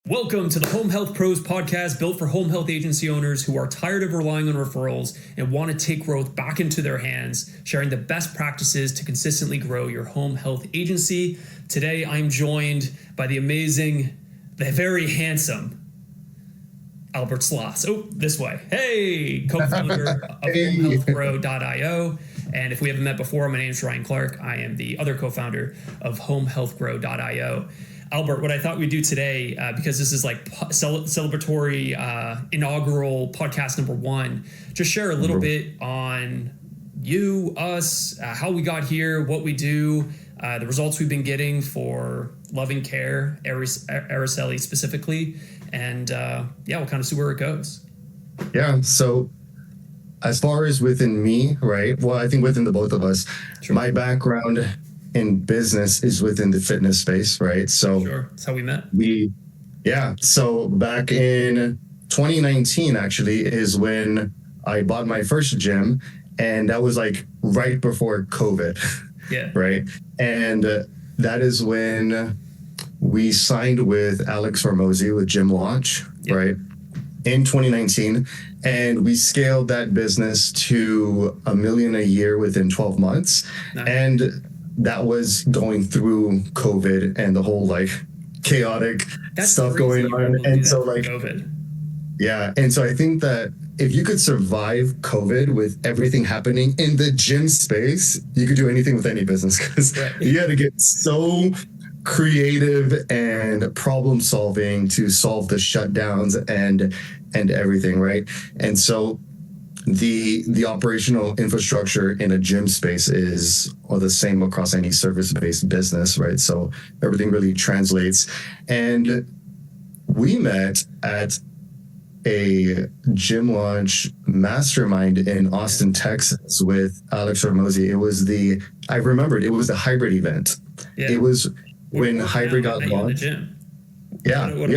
Welcome to the Home Health Pros podcast, built for home health agency owners who are tired of relying on referrals and want to take growth back into their hands, sharing the best practices to consistently grow your home health agency. Today, I'm joined by the amazing, the very handsome Albert Sloss. Oh, this way. Hey, co-founder of HomeHealthGrow.io. And if we haven't met before, my name is Ryan Clark. I am the other co-founder of HomeHealthGrow.io. Albert, what I thought we'd do today, because this is like celebratory inaugural podcast number 1, just share a little bit on you, us, how we got here, what we do, the results we've been getting for Loving Care, Araceli specifically, and we'll kind of see where it goes. Yeah, so as far as within me, right? Well, I think within the both of us, Sure. My background in business is within the fitness space, right? So Sure, that's how we met. So back in 2019, actually, is when I bought my first gym, and that was like right before COVID. Yeah. Right. And that is when we signed with Alex Hormozi with Gym Launch, right? In 2019. And we scaled that business to $1 million a year within 12 months. Nice. And that was going through COVID and the whole like chaotic stuff going on. And so like COVID. Yeah. And so I think that if you could survive COVID with everything happening in the gym space, you could do anything with any business, because you had to get so creative and problem solving to solve the shutdowns and everything, right? And so the operational infrastructure in a gym space is the same across any service-based business, right? So everything really translates. And we met at a Gym Launch mastermind in Austin, Texas with Alex Hormozi. I remembered, it was the hybrid event. Yeah. It was when hybrid got launched. Yeah, we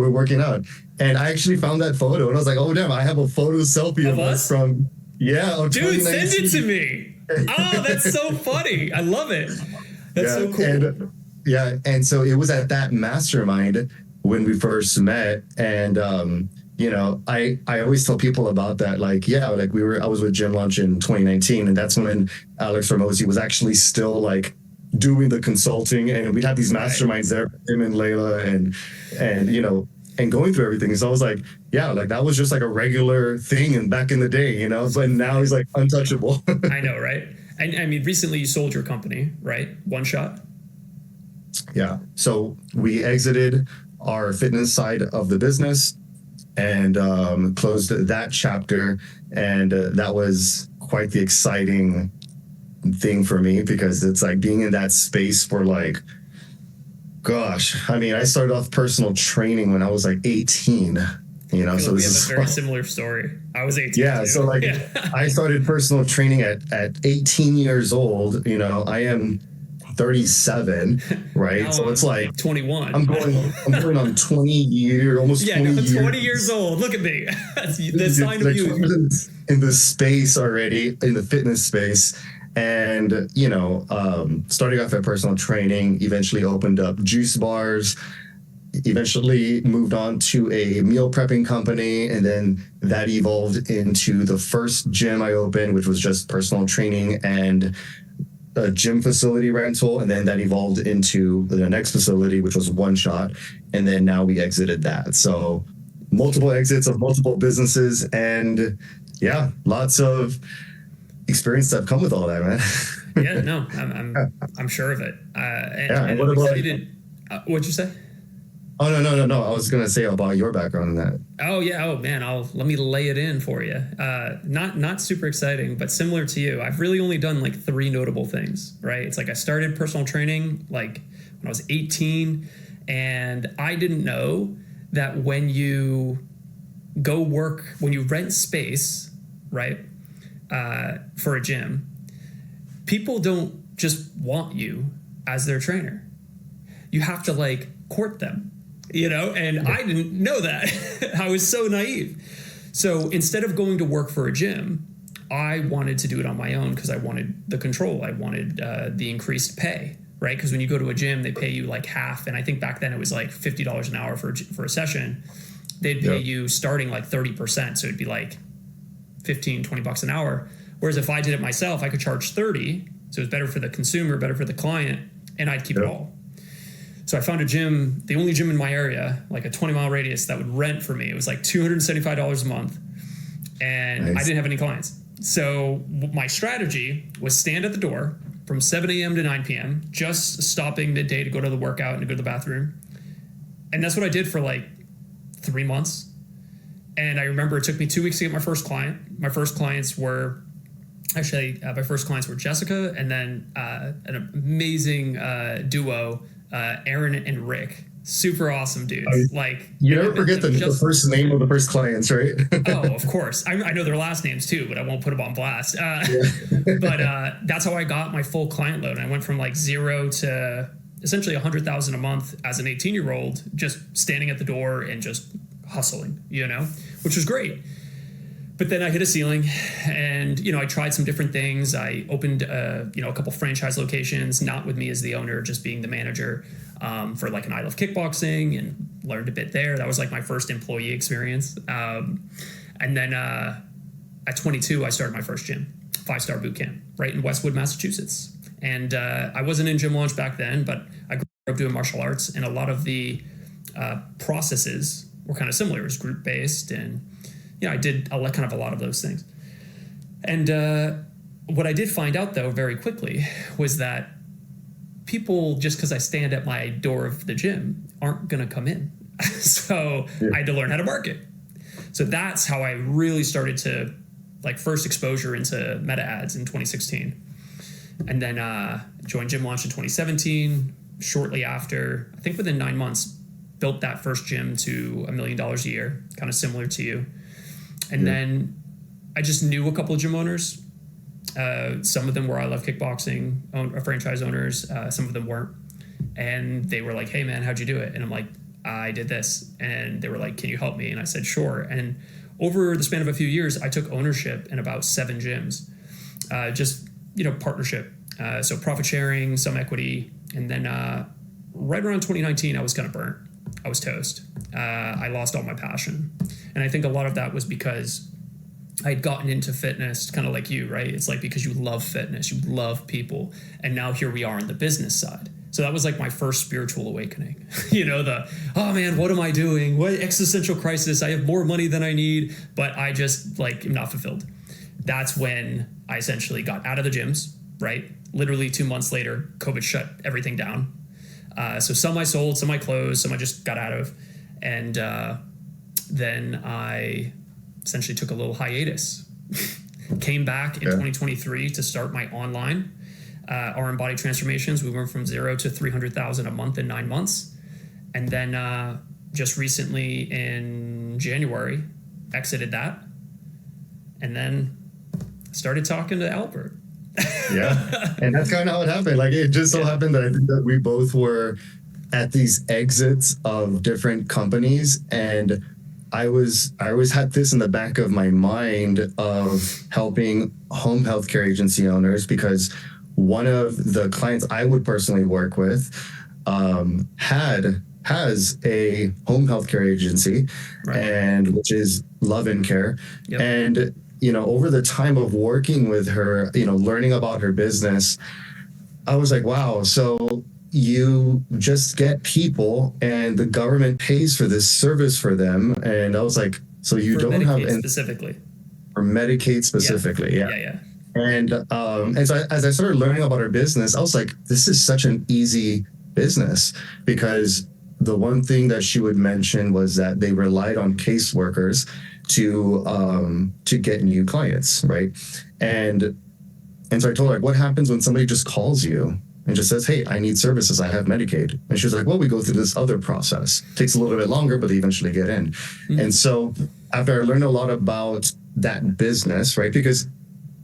were working out. And I actually found that photo and I was like, oh damn, I have a photo selfie of us from, dude, send it to me. Oh, that's so funny. I love it. That's so cool. And so it was at that mastermind when we first met. And I always tell people about that, I was with Gym Launch in 2019, and that's when Alex Hormozi was actually still like doing the consulting, and we'd have these masterminds there, him and Layla and going through everything. So I was like, that was just like a regular thing and back in the day, but now he's like untouchable. I know, right? And I mean, recently you sold your company, right? One Shot. Yeah. So we exited our fitness side of the business and closed that chapter. And that was quite the exciting thing for me, because it's like being in that space for like, gosh, I mean, I started off personal training when I was like 18, so we this have is a very similar story. I was 18. Yeah. Too. So like I started personal training at 18 years old. I am 37, right? Now so it's like 21. I'm going on almost 20 years. 20 years old. Look at me. The sign of you. In the space already, in the fitness space. And, starting off at personal training, eventually opened up juice bars, eventually moved on to a meal prepping company. And then that evolved into the first gym I opened, which was just personal training and a gym facility rental. And then that evolved into the next facility, which was One Shot. And then now we exited that. So multiple exits of multiple businesses, and lots of experience that have come with all that, man. Yeah, no, I'm sure of it. And what about what'd you say? Oh no! I was gonna say about your background in that. Oh yeah. Oh man, let me lay it in for you. Not super exciting, but similar to you. I've really only done like 3 notable things. Right? It's like I started personal training like when I was 18, and I didn't know that when you rent space, right? For a gym, people don't just want you as their trainer. You have to like court them, and I didn't know that. I was so naive. So instead of going to work for a gym, I wanted to do it on my own because I wanted the control. I wanted the increased pay, right? Because when you go to a gym, they pay you like half. And I think back then it was like $50 an hour for a session. They'd pay you starting like 30%. So it'd be like 15, 20 bucks an hour. Whereas if I did it myself, I could charge 30. So it's better for the consumer, better for the client, and I'd keep it all. So I found a gym, the only gym in my area, like a 20-mile radius, that would rent for me. It was like $275 a month, and I didn't have any clients. So my strategy was stand at the door from 7 a.m. to 9 p.m., just stopping midday to go to the workout and to go to the bathroom. And that's what I did for like 3 months. And I remember it took me 2 weeks to get my first client. My first clients were Jessica, and then an amazing duo, Aaron and Rick. Super awesome dudes. Like, you never forget the first name of the first clients, right? Oh, of course. I know their last names too, but I won't put them on blast. But that's how I got my full client load. And I went from like 0 to essentially 100,000 a month as an 18-year-old, just standing at the door and just hustling, which was great. But then I hit a ceiling, and I tried some different things. I opened a couple franchise locations, not with me as the owner, just being the manager, for like an I Love Kickboxing, and learned a bit there. That was like my first employee experience. And then at 22, I started my first gym, 5-star boot camp, right in Westwood, Massachusetts. And I wasn't in gym launch back then, but I grew up doing martial arts, and a lot of the processes were kind of similar. It was group based, and I did a lot of those things. And what I did find out, though, very quickly was that people, just because I stand at my door of the gym, aren't going to come in. So I had to learn how to market. So that's how I really started to, like, first exposure into meta ads in 2016. And then joined Gym Launch in 2017. Shortly after, I think within 9 months, built that first gym to $1 million a year, kind of similar to you. And then I just knew a couple of gym owners. Some of them were I Love Kickboxing franchise owners. Some of them weren't. And they were like, hey, man, how'd you do it? And I'm like, I did this. And they were like, can you help me? And I said, sure. And over the span of a few years, I took ownership in about 7 gyms. Just, partnership. So profit sharing, some equity. And then right around 2019, I was kind of burnt. I was toast. I lost all my passion. And I think a lot of that was because I had gotten into fitness kind of like you, right? It's like because you love fitness, you love people. And now here we are on the business side. So that was like my first spiritual awakening. Oh man, what am I doing? What existential crisis? I have more money than I need, but I just am not fulfilled. That's when I essentially got out of the gyms, right? Literally 2 months later, COVID shut everything down. So some I sold, some I closed, some I just got out of. And then I essentially took a little hiatus. Came back in 2023 to start my online RM Body Transformations. We went from 0 to 300,000 a month in 9 months. And then just recently in January, exited that. And then started talking to Albert. Yeah. And that's kind of how it happened. Like, it just so happened that I think that we both were at these exits of different companies, and I always had this in the back of my mind of helping home healthcare agency owners, because one of the clients I would personally work with has a home healthcare agency, and which is Love and Care. Yep. And over the time of working with her, learning about her business, I was like, wow, so you just get people and the government pays for this service for them. And I was like, so you don't Medicaid have specifically. For Medicaid specifically. Yeah. And so as I started learning about her business, I was like, this is such an easy business, because the one thing that she would mention was that they relied on caseworkers to get new clients, right? And so I told her, what happens when somebody just calls you and just says, hey, I need services, I have Medicaid? And she was like, well, we go through this other process. Takes a little bit longer, but they eventually get in. Mm-hmm. And so after I learned a lot about that business, right? Because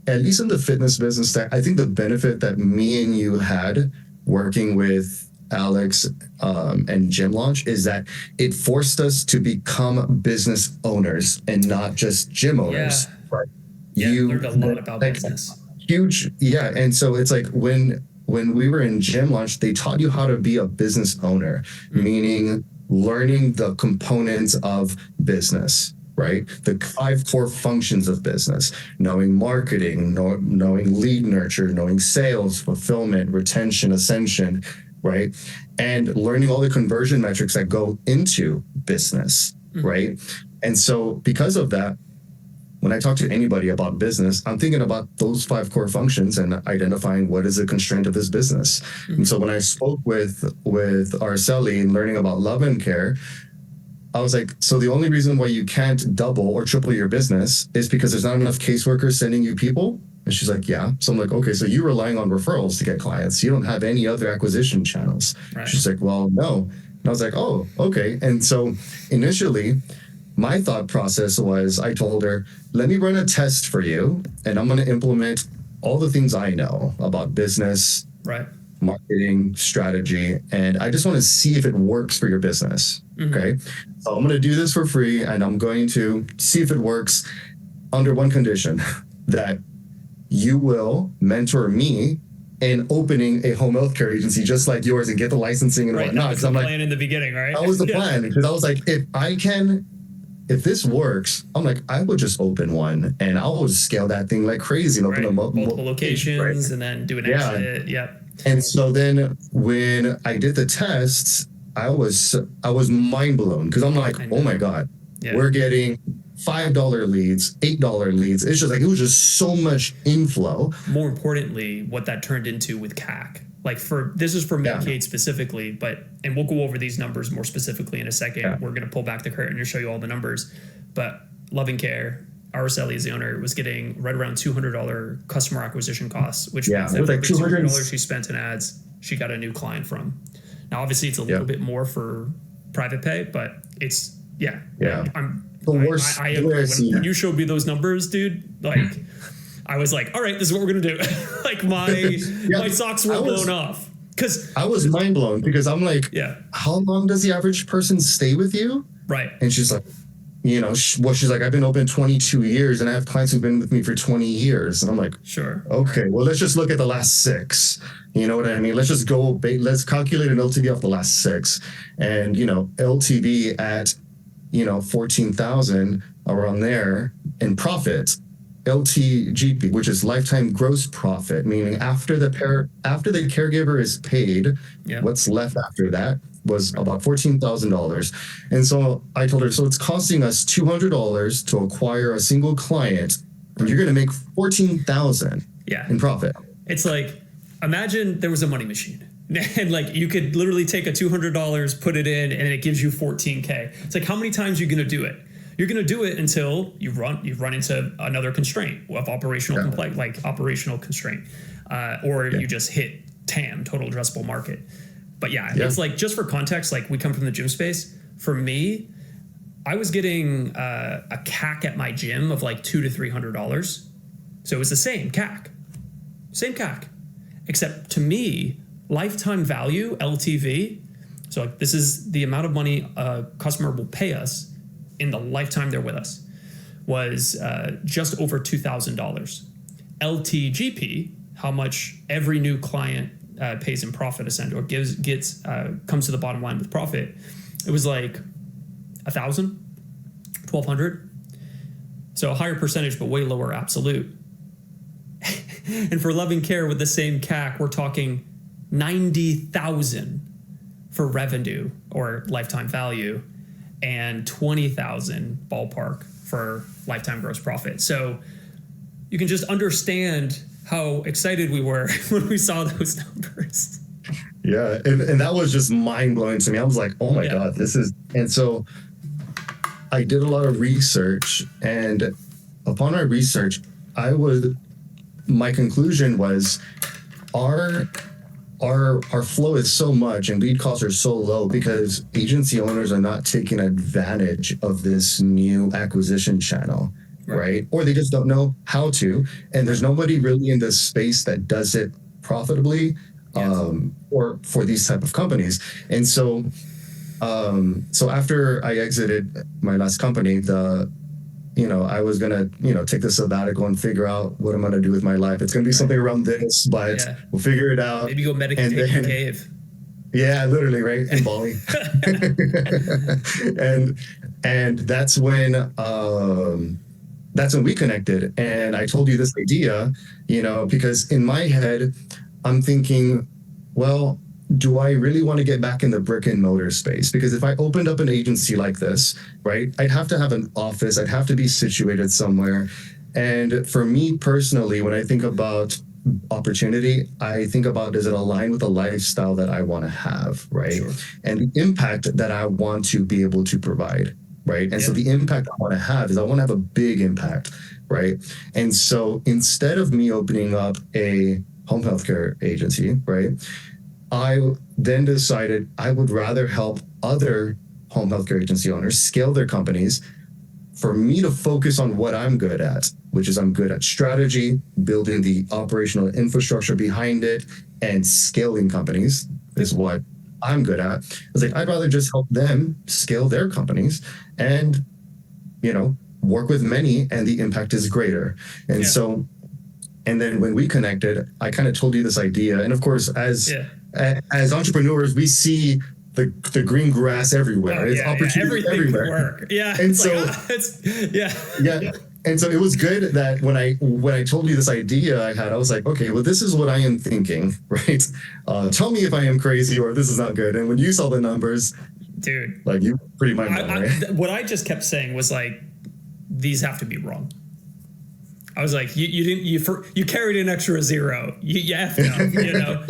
at least in the fitness business, that I think the benefit that me and you had working with Alex and Gym Launch is that it forced us to become business owners and not just gym owners. Yeah. Right? Yeah, you learned a lot about business. Huge. Yeah. And so it's like when when we were in gym launch, they taught you how to be a business owner, meaning learning the components of business, right? The 5 core functions of business, knowing marketing, knowing lead nurture, knowing sales, fulfillment, retention, ascension, right? And learning all the conversion metrics that go into business, right? And so because of that, when I talk to anybody about business, I'm thinking about those 5 core functions and identifying what is the constraint of this business. And so when I spoke with Araceli and learning about Love and Care, I was like, so the only reason why you can't double or triple your business is because there's not enough caseworkers sending you people? And she's like, yeah. So I'm like, okay, so you're relying on referrals to get clients. You don't have any other acquisition channels. Right. She's like, well, no. And I was like, oh, okay. And so initially, my thought process was, I told her, let me run a test for you, and I'm going to implement all the things I know about business, right, marketing, strategy, and I just want to see if it works for your business. Okay. So I'm going to do this for free, and I'm going to see if it works under one condition, that you will mentor me in opening a home health care agency just like yours and get the licensing and whatnot. That was the plan in the beginning, right? That was the plan, because I was like, if this works, I'm like, I will just open one and I'll just scale that thing like crazy and open them up multiple locations, and then do an exit. Yep. And so then when I did the tests, I was mind blown, because I'm like, oh my God, we're getting $5 leads, $8 leads. It's just like, it was just so much inflow. More importantly, what that turned into with CAC. Like this is for Medicaid specifically, and we'll go over these numbers more specifically in a second. Yeah. We're going to pull back the curtain and show you all the numbers. But Love and Care, Araceli is the owner, was getting right around $200 customer acquisition costs, which means that for every $200 she spent in ads, she got a new client from. Now, obviously, it's a little bit more for private pay, but it's, I agree. When you showed me those numbers, dude, like... I was like, all right, this is what we're going to do. Like my socks were blown off. Because I was mind blown, because I'm like, how long does the average person stay with you? Right. And she's like, she's like, I've been open 22 years and I have clients who've been with me for 20 years. And I'm like, sure. Okay, well, let's just look at the last 6. You know what I mean? Let's just let's calculate an LTV off the last 6. And, LTV at, 14,000 around there in profit. LTGP, which is lifetime gross profit, meaning after the caregiver is paid, what's left after that was about $14,000. And so I told her, so it's costing us $200 to acquire a single client, and you're going to make $14,000 in profit. It's like, imagine there was a money machine. And like you could literally take a $200, put it in, and it gives you $14K. It's like, how many times are you going to do it? You're going to do it until you run into another constraint of operational operational constraint, or you just hit TAM, total addressable market. But it's like, just for context, like we come from the gym space. For me, I was getting a CAC at my gym of like $200 to $300. So it was the same CAC, except to me, lifetime value, LTV. So like, this is the amount of money a customer will pay us in the lifetime they're with us, was just over $2,000. LTGP, how much every new client pays in profit, or comes to the bottom line with profit, it was like $1,000, $1,200. So a higher percentage, but way lower absolute. And for Love and Care with the same CAC, we're talking $90,000 for revenue or lifetime value, and $20,000 ballpark for lifetime gross profit. So you can just understand how excited we were when we saw those numbers. Yeah, and that was just mind blowing to me. I was like, oh my God, this is. And so I did a lot of research, and upon our research, my conclusion was our flow is so much and lead costs are so low because agency owners are not taking advantage of this new acquisition channel, right? Or they just don't know how to. And there's nobody really in this space that does it profitably, or for these type of companies. And so after I exited my last company, I was going to, take the sabbatical and figure out what I'm going to do with my life. It's going to be something around this, but we'll figure it out. Maybe go meditate in a cave. Yeah, literally, right? In Bali. and that's when we connected. And I told you this idea, because in my head, I'm thinking, well, do I really want to get back in the brick and mortar space? Because if I opened up an agency like this, right, I'd have to have an office. I'd have to be situated somewhere. And for me personally, when I think about opportunity, I think about, does it align with the lifestyle that I want to have, right? Sure. And the impact that I want to be able to provide, right? And so the impact I want to have is I want to have a big impact, right? And so instead of me opening up a home healthcare agency, right, I then decided I would rather help other home healthcare agency owners scale their companies, for me to focus on what I'm good at, which is I'm good at strategy, building the operational infrastructure behind it, and scaling companies is what I'm good at. I was like, I'd rather just help them scale their companies and, work with many, and the impact is greater. And so, and then when we connected, I kind of told you this idea. And of course, as entrepreneurs, we see the green grass everywhere. It's opportunity everywhere. Work. Yeah. And so, And so it was good that when I told you this idea I was like, okay, well, this is what I am thinking, right? Tell me if I am crazy or if this is not good. And when you saw the numbers, dude, like, you pretty mind blown, right? What I just kept saying was like, these have to be wrong. I was like, you carried an extra zero. You effed up,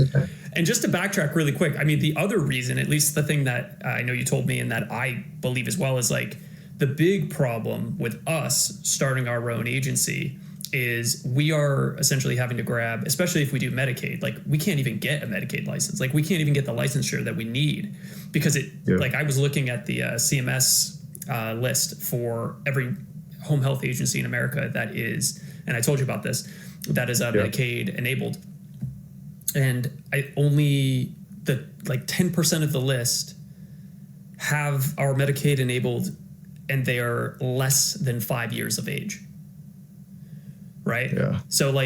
And just to backtrack really quick, I mean, the other reason, at least the thing that I know you told me and that I believe as well, is like, the big problem with us starting our own agency is we are essentially having to grab, especially if we do Medicaid, like we can't even get a Medicaid license. Like we can't even get the licensure that we need because like I was looking at the CMS list for every home health agency in America that is, and I told you about this, that is Medicaid enabled. And I only, 10% of the list are Medicaid enabled, and they are less than 5 years of age. Right? Yeah. So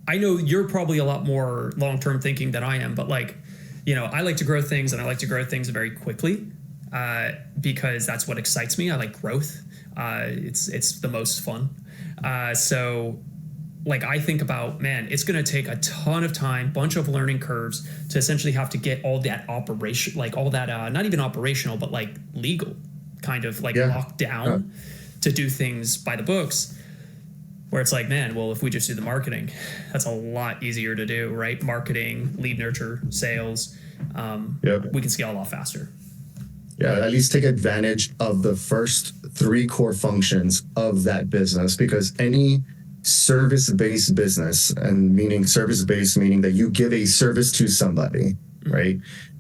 I know you're probably a lot more long-term thinking than I am, but I like to grow things, and I like to grow things very quickly because that's what excites me. I like growth. It's the most fun. So I think about, man, it's going to take a ton of time, bunch of learning curves to essentially have to get all that operation, all that, not even operational, but legal kind of locked down to do things by the books, where it's man, well, if we just do the marketing, that's a lot easier to do, right? Marketing, lead nurture, sales, we can scale a lot faster. Yeah, at least take advantage of the first 3 core functions of that business, because any service-based business, and meaning service-based, meaning that you give a service to somebody, right?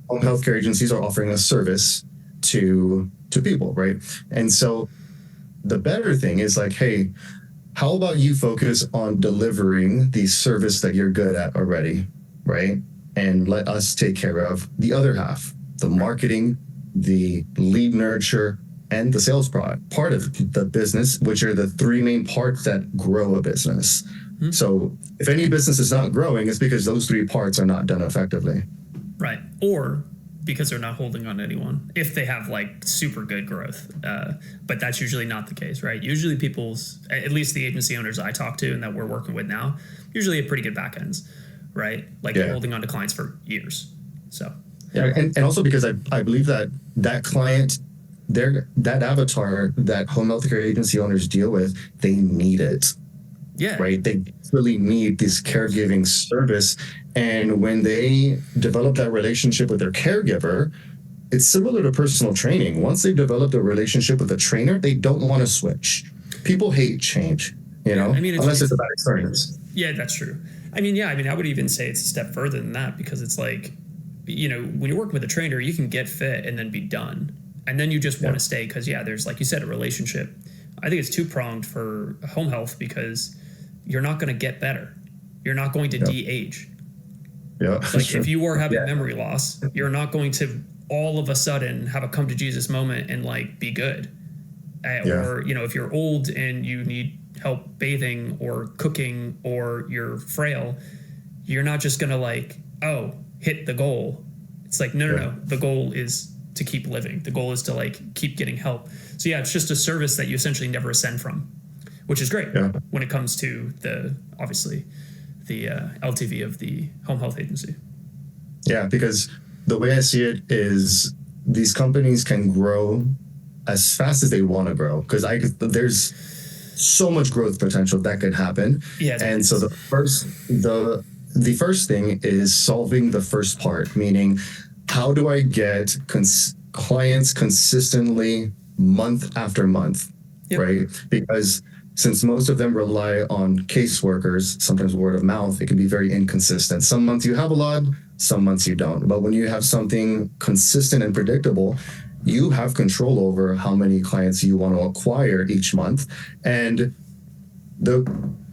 Home healthcare agencies are offering a service to people, right? And so the better thing is hey, how about you focus on delivering the service that you're good at already, right? And let us take care of the other half, the marketing, the lead nurture, and the sales part of the business, which are the 3 main parts that grow a business. Mm-hmm. So if any business is not growing, it's because those 3 parts are not done effectively. Right. Or because they're not holding on to anyone if they have super good growth. But that's usually not the case, right? Usually at least the agency owners I talk to and that we're working with now, usually have pretty good back ends, right? Holding on to clients for years. So. Yeah. And also because I believe that client, that avatar that home healthcare agency owners deal with, they need it. Yeah. Right. They really need this caregiving service. And when they develop that relationship with their caregiver, it's similar to personal training. Once they've developed a relationship with a trainer, they don't want to switch. People hate change, unless it's a bad experience. Yeah, that's true. I would even say it's a step further than that, because it's when you're working with a trainer, you can get fit and then be done. And then you just want to stay because, there's, like you said, a relationship. I think it's 2-pronged for home health, because you're not going to get better. You're not going to de-age. Yeah. If you are having memory loss, you're not going to all of a sudden have a come to Jesus moment and be good. Or, if you're old and you need help bathing or cooking or you're frail, you're not just going to hit the goal. It's like, no. The goal is to keep living. The goal is to keep getting help. So yeah, it's just a service that you essentially never ascend from, which is great when it comes to the LTV of the home health agency. Yeah, because the way I see it is these companies can grow as fast as they want to grow, because there's so much growth potential that could happen. Yeah, and so the first thing is solving the first part, meaning how do I get clients consistently month after month, right? Because since most of them rely on caseworkers, sometimes word of mouth, it can be very inconsistent. Some months you have a lot, some months you don't. But when you have something consistent and predictable, you have control over how many clients you want to acquire each month. And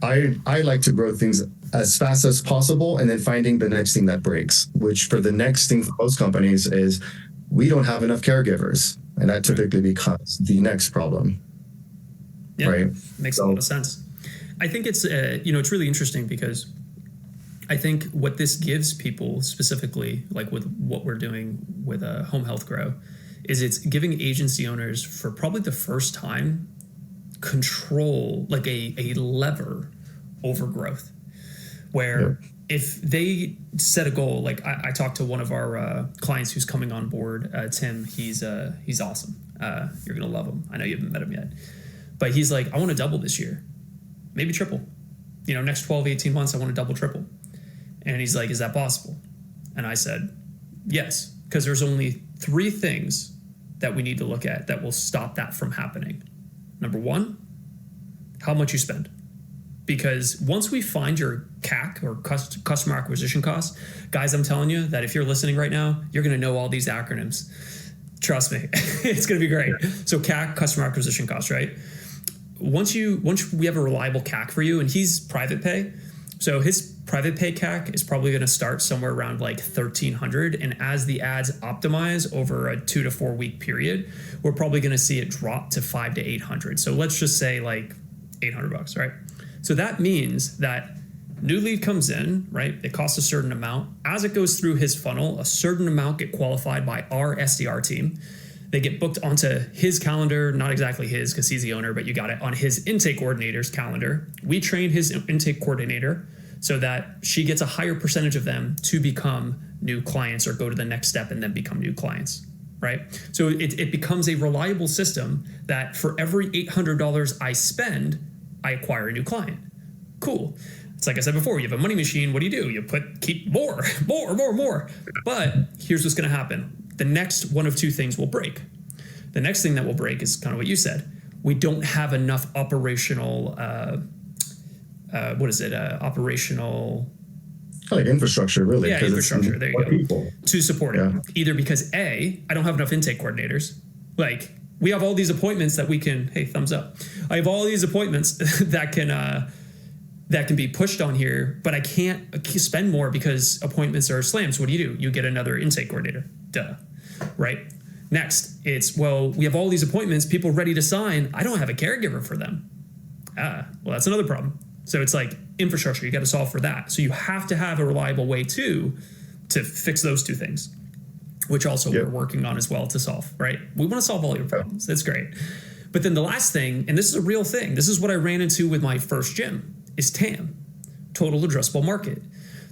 I like to grow things as fast as possible and then finding the next thing that breaks, which for the next thing for most companies is we don't have enough caregivers. And that typically becomes the next problem. Yeah, right? Makes a lot of sense. I think it's, it's really interesting because I think what this gives people specifically, like with what we're doing with Home Health Grow, is it's giving agency owners for probably the first time control, like a lever over growth, where if they set a goal, like I talked to one of our clients who's coming on board, Tim, he's awesome. You're going to love him. I know you haven't met him yet, but he's like, I want to double this year, maybe triple, next 12, 18 months, I want to double, triple. And he's like, is that possible? And I said, yes, because there's only 3 things that we need to look at that will stop that from happening. Number 1, how much you spend. Because once we find your CAC or customer acquisition cost, guys, I'm telling you that if you're listening right now, you're going to know all these acronyms. Trust me, it's going to be great. So CAC, customer acquisition cost, right? Once we have a reliable CAC for you, and he's private pay, so his private pay CAC is probably going to start somewhere around like $1,300. And as the ads optimize over a 2 to 4 week period, we're probably going to see it drop to $500 to $800. So let's just say like $800, right? So that means that new lead comes in, right? It costs a certain amount. As it goes through his funnel, a certain amount get qualified by our SDR team. They get booked onto his calendar, not exactly his because he's the owner, but you got it on his intake coordinator's calendar. We train his intake coordinator so that she gets a higher percentage of them to become new clients or go to the next step and then become new clients, right? So it becomes a reliable system that for every $800 I spend, I acquire a new client. Cool. It's like I said before, you have a money machine. What do? You keep more. But here's what's going to happen. The next one of 2 things will break. The next thing that will break is kind of what you said. We don't have enough operational, operational... like infrastructure, really. Yeah, infrastructure. There you go. People. To support it. Either because I don't have enough intake coordinators. Like, we have all these appointments that we can, hey, thumbs up. I have all these appointments that can be pushed on here, but I can't spend more because appointments are slammed. So what do? You get another intake coordinator. Duh. Right? Next, we have all these appointments, people ready to sign. I don't have a caregiver for them. Well, that's another problem. So it's like infrastructure. You got to solve for that. So you have to have a reliable way to fix those 2 things, which also we're working on as well to solve, right? We want to solve all your problems. That's great. But then the last thing, and this is a real thing, this is what I ran into with my first gym, is TAM, total addressable market.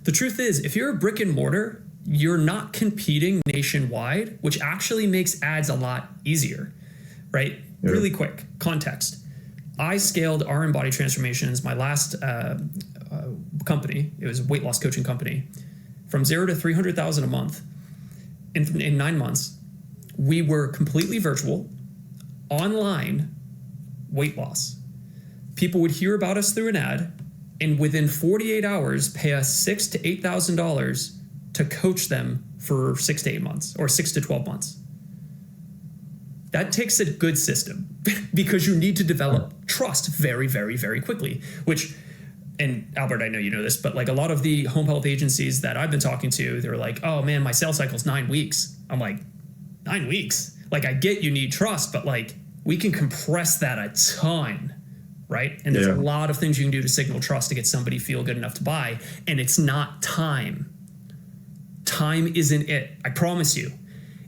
The truth is, if you're a brick and mortar, you're not competing nationwide, which actually makes ads a lot easier, right? Yeah. Really quick context. I scaled RM Body Transformations, my last company. It was a weight loss coaching company, from 0 to 300,000 a month in 9 months. We were completely virtual, online weight loss. People would hear about us through an ad, and within 48 hours, pay us $6,000 to $8,000 to coach them for 6 to 8 months or 6 to 12 months. That takes a good system because you need to develop trust very, very, very quickly, which, and Albert, I know you know this, but like a lot of the home health agencies that I've been talking to, they're like, oh man, my sales cycle is 9 weeks. I'm like, 9 weeks? Like, I get you need trust, but like, we can compress that a ton, right? And there's a lot of things you can do to signal trust to get somebody feel good enough to buy. And it's not time. Time isn't it. I promise you.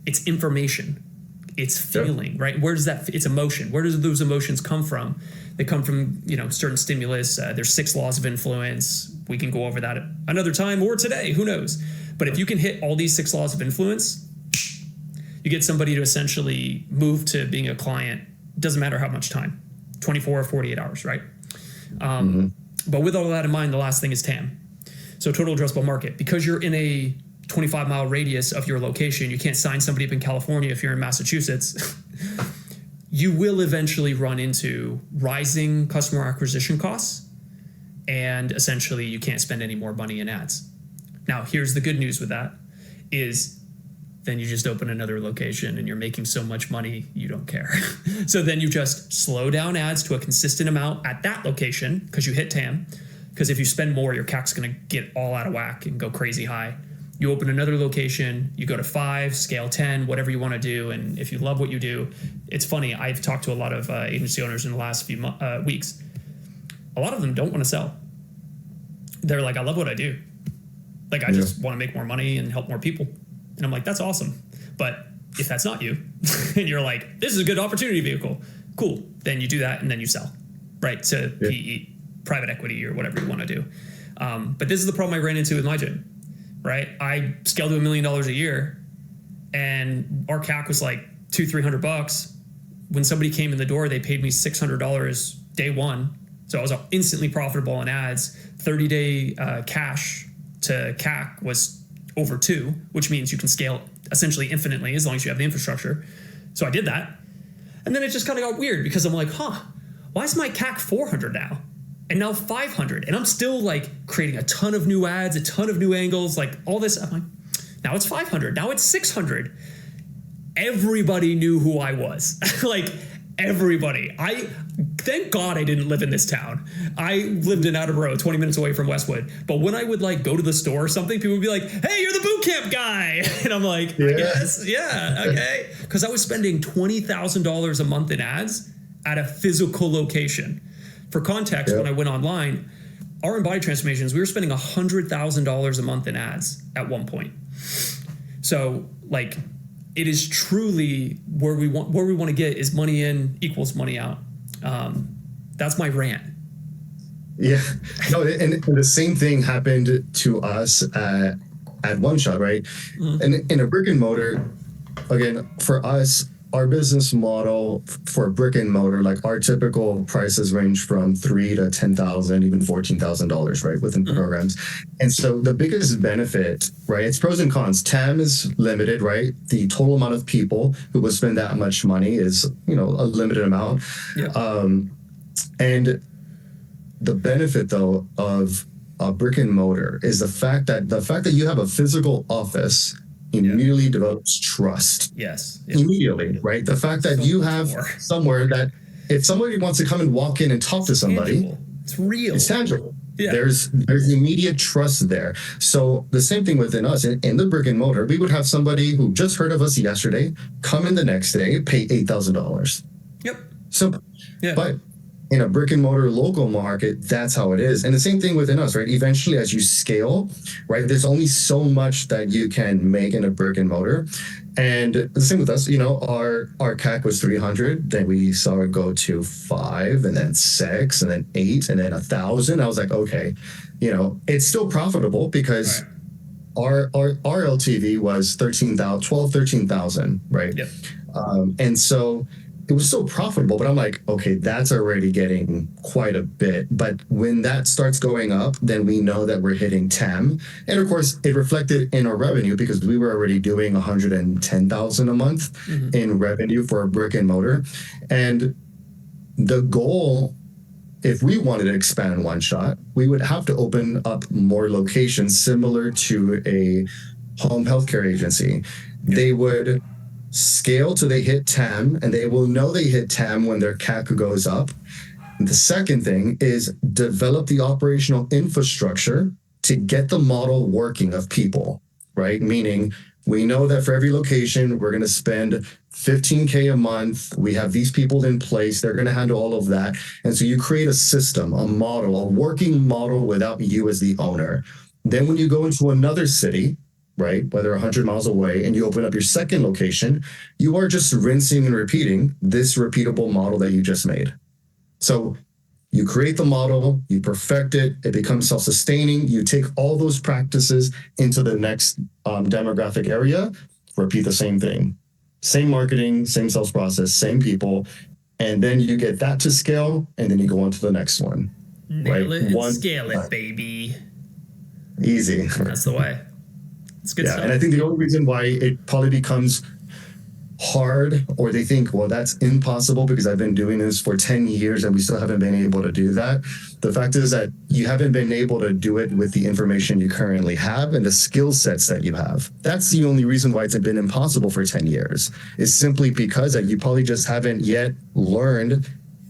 It's information. It's feeling, right? Where does that, it's emotion. Where does those emotions come from? They come from, certain stimulus. There's 6 laws of influence. We can go over that at another time or today, who knows? But if you can hit all these 6 laws of influence, you get somebody to essentially move to being a client. Doesn't matter how much time, 24 or 48 hours, right? But with all that in mind, the last thing is TAM. So total addressable market. Because you're in a 25-mile radius of your location, you can't sign somebody up in California if you're in Massachusetts. You will eventually run into rising customer acquisition costs, and essentially you can't spend any more money in ads. Now, here's the good news with that is then you just open another location and you're making so much money, you don't care. So then you just slow down ads to a consistent amount at that location because you hit TAM. Because if you spend more, your CAC's going to get all out of whack and go crazy high. You open another location, you go to 5, scale 10, whatever you want to do. And if you love what you do, it's funny. I've talked to a lot of agency owners in the last few weeks. A lot of them don't want to sell. They're like, I love what I do. Like, I just want to make more money and help more people. And I'm like, that's awesome. But if that's not you, and you're like, this is a good opportunity vehicle, cool. Then you do that and then you sell, right? To PE, private equity or whatever you want to do. But this is the problem I ran into with my gym. Right, I scaled to $1 million a year, and our CAC was like $200-300. When somebody came in the door, they paid me $600 day one, so I was instantly profitable in ads. 30-day cash to CAC was over 2, which means you can scale essentially infinitely as long as you have the infrastructure. So I did that, and then it just kind of got weird because I'm like, why is my CAC 400 now? And now 500, and I'm still like creating a ton of new ads, a ton of new angles, like all this. I'm like, now it's 500, now it's 600. Everybody knew who I was, like everybody. Thank God I didn't live in this town. I lived in Attleboro, 20 minutes away from Westwood. But when I would like go to the store or something, people would be like, hey, you're the boot camp guy. And I'm like, I guess, okay. Because I was spending $20,000 a month in ads at a physical location. For context, when I went online, our body transformations, we were spending $100,000 a month in ads at one point. So like, it is truly where we want to get is money in equals money out. That's my rant. Yeah, no, and the same thing happened to us at One Shot, right? And in a brick and mortar, again, for us, our business model for brick and mortar, like our typical prices range from $3,000 to $10,000, even $14,000, right, within programs. And so the biggest benefit, right, it's pros and cons. TAM is limited, right? The total amount of people who will spend that much money is, a limited amount. And the benefit, though, of a brick and mortar is the fact that you have a physical office immediately develops trust. Yes. Immediately, right? The fact that you have somewhere that if somebody wants to come and walk in and talk to somebody, tangible. It's real. It's tangible. Yeah. There's immediate trust there. So the same thing within us in the brick and mortar, we would have somebody who just heard of us yesterday come in the next day, pay $8,000. Yep. Simple. Yeah. But in a brick and mortar local market, that's how it is. And the same thing within us, right? Eventually, as you scale, right, there's only so much that you can make in a brick and mortar. And the same with us, our CAC was 300, then we saw it go to 5, and then 6, and then 8, and then 1,000. I was like, okay, it's still profitable because our LTV was 13,000, right? Yep. And so it was so profitable, but I'm like, okay, that's already getting quite a bit. But when that starts going up, then we know that we're hitting TAM. And of course, it reflected in our revenue because we were already doing 110,000 a month in revenue for a brick and mortar. And the goal, if we wanted to expand One Shot, we would have to open up more locations similar to a home healthcare agency. They would scale till they hit TAM, and they will know they hit TAM when their CAC goes up. And the second thing is develop the operational infrastructure to get the model working of people, right? Meaning We know that for every location, we're going to spend $15K a month. We have these people in place. They're going to handle all of that. And so you create a system, a model, a working model without you as the owner. Then when you go into another city, right, whether 100 miles away, and you open up your second location, you are just rinsing and repeating this repeatable model that you just made. So you create the model, you perfect it, it becomes self-sustaining. You take all those practices into the next demographic area, repeat the same thing. Same marketing, same sales process, same people. And then you get that to scale, and then you go on to the next one. Nail it and scale it, baby. Easy. That's the way. It's good stuff. And I think the only reason why it probably becomes hard, or they think, well, that's impossible because I've been doing this for 10 years and we still haven't been able to do that. The fact is that you haven't been able to do it with the information you currently have and the skill sets that you have. That's the only reason why it's been impossible for 10 years, is simply because that you probably just haven't yet learned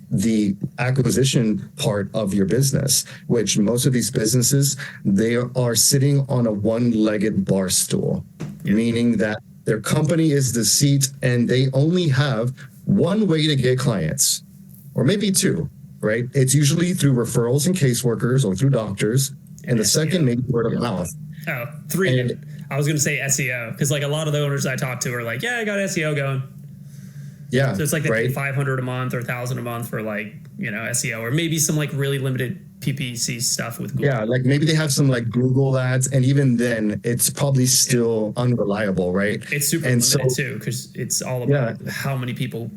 the acquisition part of your business, which most of these businesses, they are sitting on a one-legged bar stool, meaning that their company is the seat and they only have one way to get clients, or maybe two, right? It's usually through referrals and caseworkers or through doctors. And the second, maybe word of mouth. Oh, three. And I was going to say SEO, because like a lot of the owners I talk to are like, yeah, I got SEO going. Yeah. So it's like they pay $500 a month or $1,000 a month for like, SEO, or maybe some like really limited PPC stuff with Google. Yeah, like maybe they have some like Google ads, and even then it's probably still unreliable, right? It's super limited too, because it's all about how many people,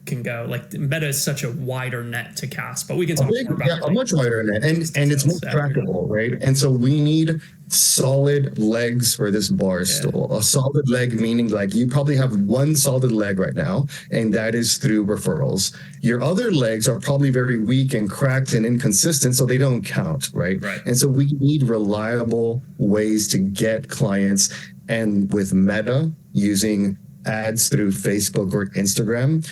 can go. Like Meta is such a wider net to cast, but we can talk more about it. A much wider net, and it's more trackable, right? And so we need solid legs for this bar stool. A solid leg meaning like you probably have one solid leg right now, and that is through referrals. Your other legs are probably very weak and cracked and inconsistent, so they don't count, right? And so we need reliable ways to get clients. And with Meta using ads through Facebook or Instagram,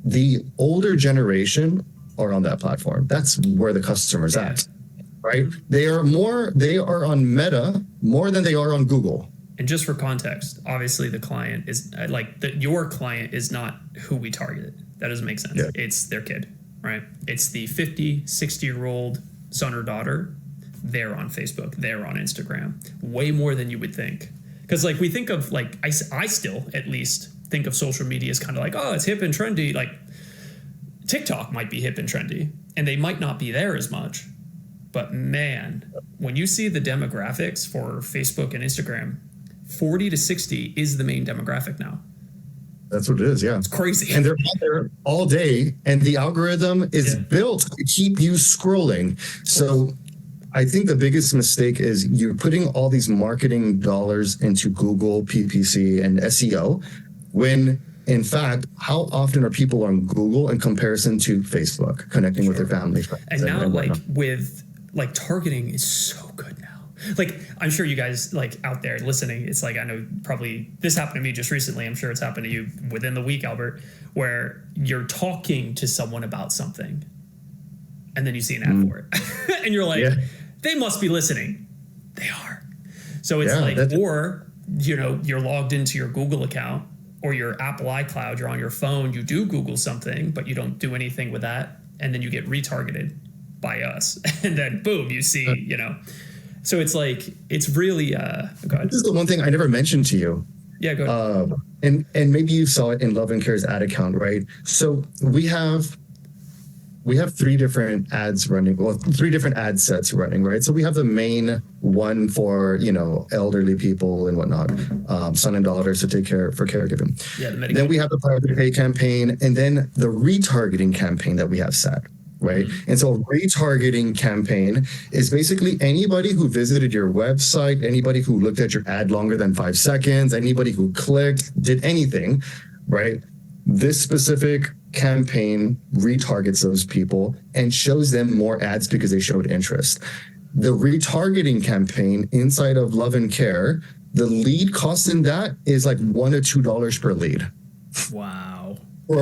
the older generation are on that platform. That's where the customer's at, right? They are on Meta more than they are on Google. And just for context, obviously the client is your client is not who we targeted. That doesn't make sense. It's their kid, right? It's the 50, 60-year-old son or daughter. They're on Facebook. They're on Instagram. Way more than you would think. Because like we think of like, I still at least think of social media as kind of like, oh, it's hip and trendy. Like TikTok might be hip and trendy, and they might not be there as much. But man, when you see the demographics for Facebook and Instagram, 40 to 60 is the main demographic now. That's what it is, yeah. It's crazy. And they're out there all day, and the algorithm is built to keep you scrolling. So I think the biggest mistake is you're putting all these marketing dollars into Google, PPC, and SEO, when in fact, how often are people on Google in comparison to Facebook, connecting with their family, friends? And now with targeting is so good now. Like, I'm sure you guys like out there listening, it's like, I know probably this happened to me just recently. I'm sure it's happened to you within the week, Albert, where you're talking to someone about something and then you see an ad for it and you're like, they must be listening. They are. So it's or, you're logged into your Google account or your Apple iCloud, you're on your phone, you do Google something, but you don't do anything with that. And then you get retargeted by us. And then boom, you see, So it's like, it's really, go ahead. This is the one thing I never mentioned to you. Yeah, go ahead. And maybe you saw it in Love and Care's ad account, right? So we have three different ads running, three different ad sets running, right? So we have the main one for, elderly people and whatnot, son and daughters to take care for caregiving. Yeah, the Medicaid. Then we have the private pay campaign, and then the retargeting campaign that we have set, right? And so a retargeting campaign is basically anybody who visited your website, anybody who looked at your ad longer than 5 seconds, anybody who clicked, did anything, right? This specific campaign retargets those people and shows them more ads because they showed interest. The retargeting campaign inside of Love and Care, the lead cost in that is like $1 to $2 per lead. Wow. For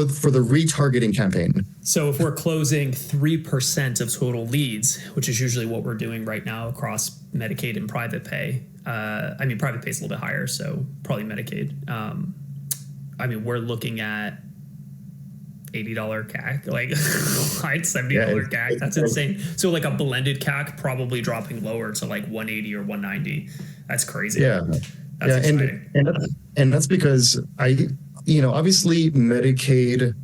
the retargeting campaign. So if we're closing 3% of total leads, which is usually what we're doing right now across Medicaid and private pay, I mean, private pay is a little bit higher, so probably Medicaid. I mean, we're looking at $80 CAC, like like $70 CAC. That's insane. So like a blended CAC probably dropping lower to like 180 or 190. That's crazy. Yeah. That's exciting. And that's because obviously Medicaid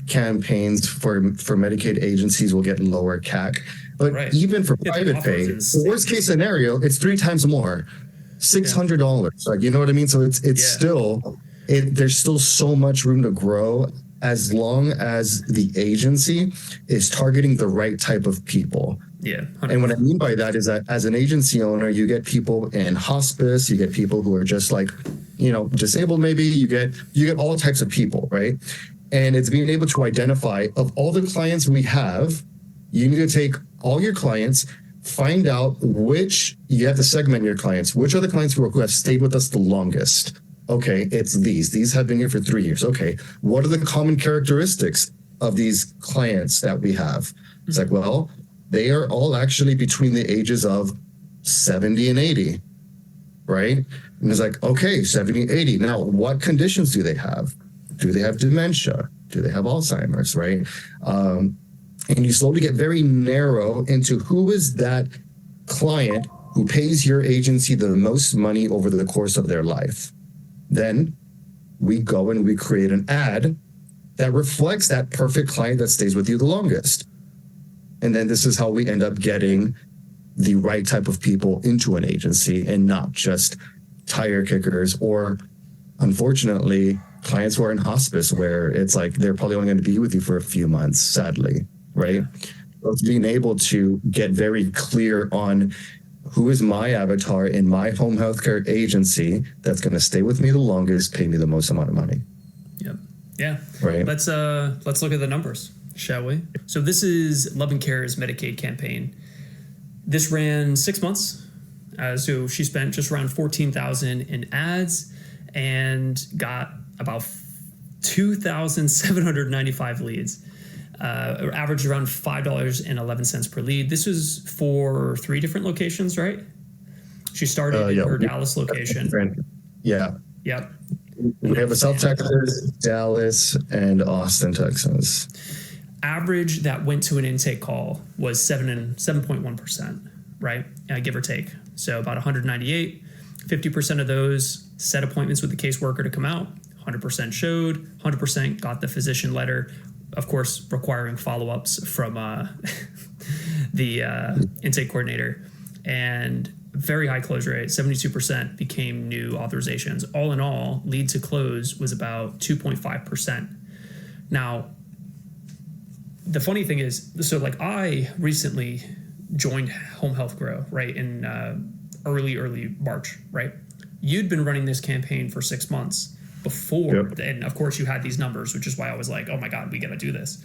campaigns for Medicaid agencies will get lower CAC, but even for private pay, the worst case scenario, it's 3 times more, $600. Like, you know what I mean? So it's still, there's still so much room to grow as long as the agency is targeting the right type of people. Yeah. 100%. And what I mean by that is that as an agency owner, you get people in hospice, you get people who are just like, disabled maybe, you get all types of people, right? And it's being able to identify, of all the clients we have, you need to take all your clients, find out you have to segment your clients. Which are the clients who have stayed with us the longest? Okay, it's these. These have been here for 3 years. Okay, what are the common characteristics of these clients that we have? It's like, well, they are all actually between the ages of 70 and 80, right? And it's like, okay, 70, 80. Now, what conditions do they have? Do they have dementia? Do they have Alzheimer's, right? And you slowly get very narrow into who is that client who pays your agency the most money over the course of their life. Then we go and we create an ad that reflects that perfect client that stays with you the longest. And then this is how we end up getting the right type of people into an agency and not just tire kickers or, unfortunately, clients who are in hospice where it's like they're probably only going to be with you for a few months, sadly, right? So it's being able to get very clear on who is my avatar in my home healthcare agency that's going to stay with me the longest, pay me the most amount of money. Yep. Yeah. Right. Let's look at the numbers, shall we? So this is Love and Care's Medicaid campaign. This ran 6 months. So she spent just around $14,000 in ads and got about 2,795 leads. Averaged around $5.11 per lead. This was for 3 different locations, right? She started in her Dallas location. Yeah. Yep. We have a South Texas, Dallas, and Austin, Texas. Average that went to an intake call was 7.1%, right? Give or take. So about 198. 50% of those set appointments with the caseworker to come out. 100% showed. 100% got the physician letter. Of course, requiring follow-ups from the intake coordinator, and very high close rate, 72% became new authorizations. All in all, lead to close was about 2.5%. Now, the funny thing is, so like I recently joined Home Health Grow, right, in early March, right? You'd been running this campaign for 6 months before, and of course you had these numbers, which is why I was like, oh my God, we got to do this.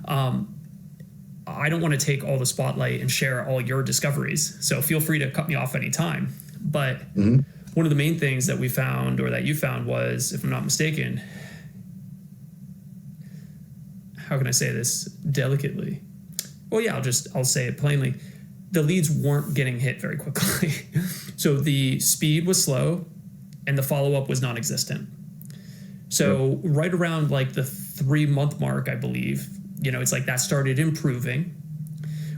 I don't want to take all the spotlight and share all your discoveries, so feel free to cut me off anytime. But one of the main things that we found, or that you found, was, if I'm not mistaken, how can I say this delicately? Well, yeah, I'll say it plainly. The leads weren't getting hit very quickly. So the speed was slow and the follow-up was non-existent. So right around like the 3-month mark, I believe, it's like that started improving,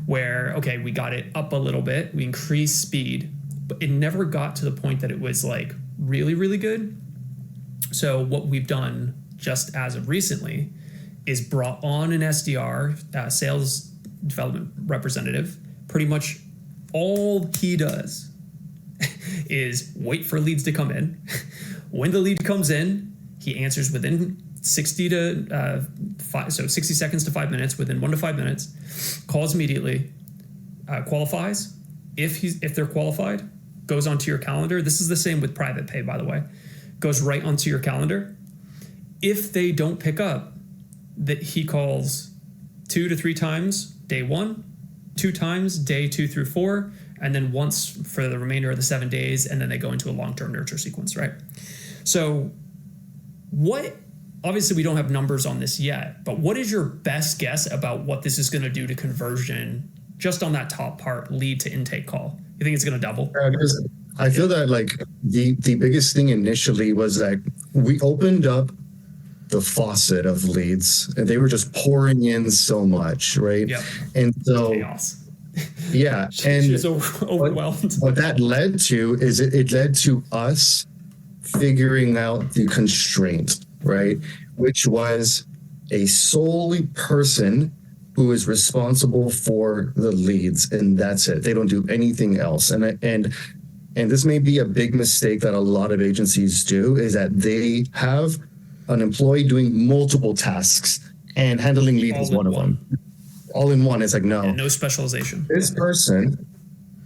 where, okay, we got it up a little bit, we increased speed, but it never got to the point that it was like really, really good. So what we've done just as of recently is brought on an SDR, sales development representative. Pretty much all he does is wait for leads to come in. When the lead comes in, he answers within 60 seconds to 5 minutes, within 1 to 5 minutes, calls immediately, qualifies. If they're qualified, goes onto your calendar. This is the same with private pay, by the way. Goes right onto your calendar. If they don't pick up, that he calls 2 to 3 times day 1, 2 times day 2 through 4, and then once for the remainder of the 7 days, and then they go into a long-term nurture sequence, right? So obviously we don't have numbers on this yet, but what is your best guess about what this is going to do to conversion just on that top part, lead to intake call? You think it's going to double? I feel that like the biggest thing initially was that we opened up the faucet of leads and they were just pouring in so much, right? Yep. And so Chaos. yeah, and She's overwhelmed. what that led to is it led to us figuring out the constraint, right? Which was a solely person who is responsible for the leads, and that's it. They don't do anything else. And this may be a big mistake that a lot of agencies do, is that they have an employee doing multiple tasks, and handling leads is one of them. All in one. It's like, no. Yeah, no specialization. This person,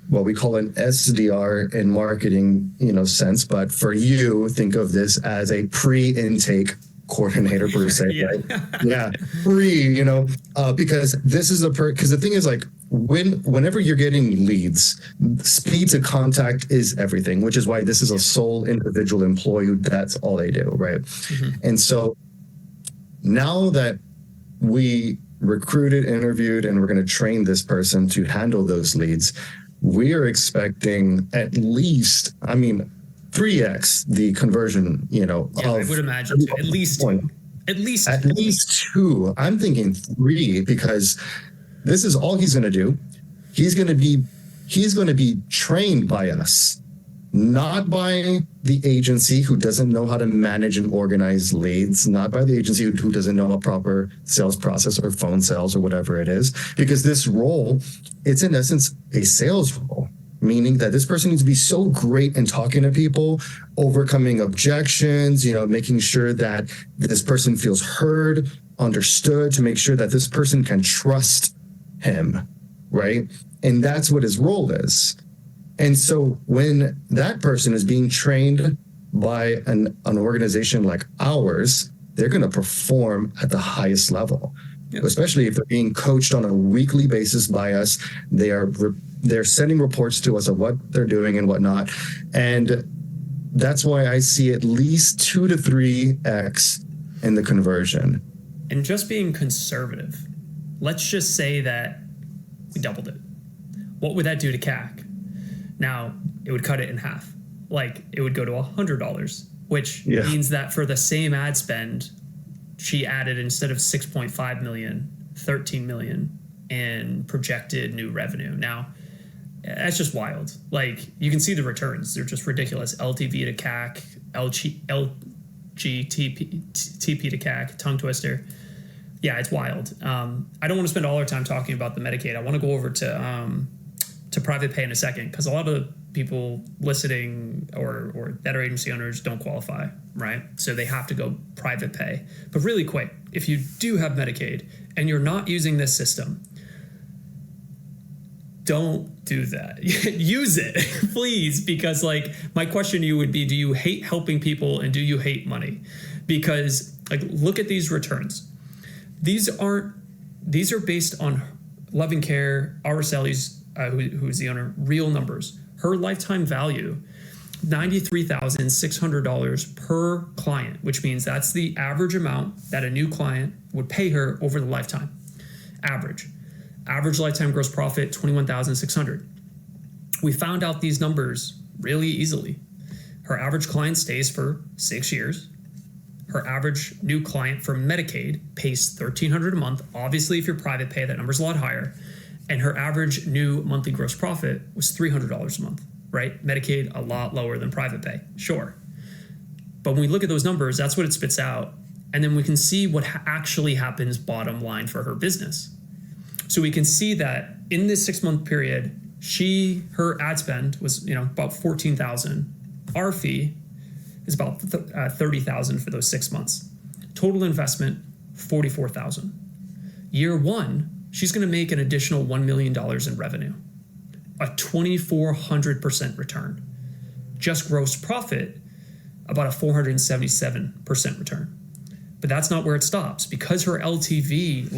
what we call an SDR in marketing, sense, but for you, think of this as a pre-intake coordinator per se, Yeah. right? Yeah, because this is because the thing is like whenever you're getting leads, speed to contact is everything, which is why this is a sole individual employee. That's all they do, right? Mm-hmm. And so now that we recruited, interviewed, and we're going to train this person to handle those leads, we are expecting at least, 3x the conversion, I would imagine too. At least two. I'm thinking 3, because this is all he's going to do. He's going to be trained by us, not by the agency who doesn't know how to manage and organize leads, not by the agency who doesn't know a proper sales process or phone sales or whatever it is, because this role, it's in essence a sales role, meaning that this person needs to be so great in talking to people, overcoming objections, making sure that this person feels heard, understood, to make sure that this person can trust him, right? And that's what his role is. And so when that person is being trained by an organization like ours, they're going to perform at the highest level, especially if they're being coached on a weekly basis by us. They're sending reports to us of what they're doing and whatnot. And that's why I see at least 2 to 3x in the conversion. And just being conservative, let's just say that we doubled it. What would that do to CAC? Now, it would cut it in half. Like, it would go to $100, which means that for the same ad spend, she added, instead of 6.5 million, 13 million in projected new revenue. Now, that's just wild. Like, you can see the returns. They're just ridiculous. LTV to CAC, LGTP to CAC, tongue twister. Yeah, it's wild. I don't want to spend all our time talking about the Medicaid. I want to go over to private pay in a second, because a lot of people listening or that are agency owners don't qualify, right? So they have to go private pay. But really quick, if you do have Medicaid and you're not using this system, don't do that. Use it, please, because like my question to you would be, do you hate helping people and do you hate money? Because like, look at these returns. These are based on Loving Care, Araceli's, who's the owner, real numbers. Her lifetime value, $93,600 per client, which means that's the average amount that a new client would pay her over the lifetime. Average lifetime gross profit, $21,600. We found out these numbers really easily. Her average client stays for 6 years. Her average new client for Medicaid pays $1,300 a month. Obviously, if you're private pay, that number's a lot higher. And her average new monthly gross profit was $300 a month, right? Medicaid, a lot lower than private pay, sure. But when we look at those numbers, that's what it spits out. And then we can see what actually happens bottom line for her business. So we can see that in this 6-month period, her ad spend was, about $14,000. Our fee is about $30,000 for those 6 months. Total investment, $44,000. Year 1, she's going to make an additional $1 million in revenue, a 2,400% return. Just gross profit, about a 477% return. But that's not where it stops, because her LTV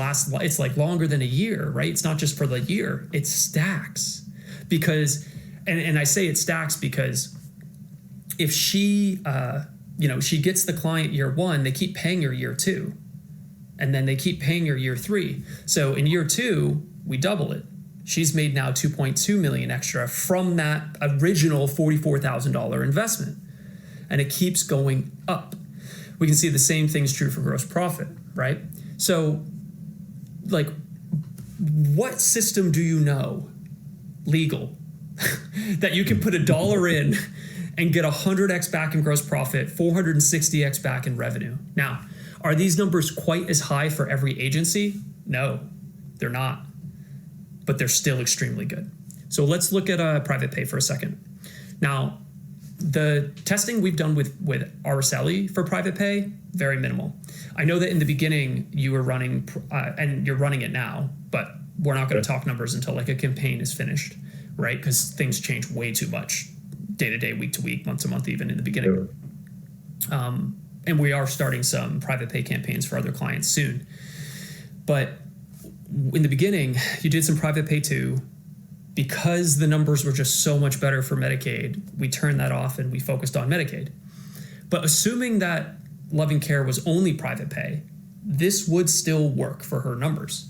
it's like longer than a year, right? It's not just for the year, it stacks. Because, and I say it stacks because if she, she gets the client year 1, they keep paying her year 2. And then they keep paying her year 3. So in year 2, we double it. She's made now 2.2 million extra from that original $44,000 investment. And it keeps going up. We can see the same thing's true for gross profit, right? So, like, what system do you know, legal, that you can put $1 in and get 100x back in gross profit, 460x back in revenue? Now, are these numbers quite as high for every agency? No, they're not. But they're still extremely good. So let's look at private pay for a second. Now, the testing we've done with Araceli for private pay, very minimal. I know that in the beginning you were running, and you're running it now, but we're not going to talk numbers until like a campaign is finished, right? Because things change way too much, day to day, week to week, month to month, even in the beginning. And we are starting some private pay campaigns for other clients soon. But in the beginning, you did some private pay too. Because the numbers were just so much better for Medicaid, we turned that off and we focused on Medicaid. But assuming that Loving Care was only private pay, this would still work for her numbers.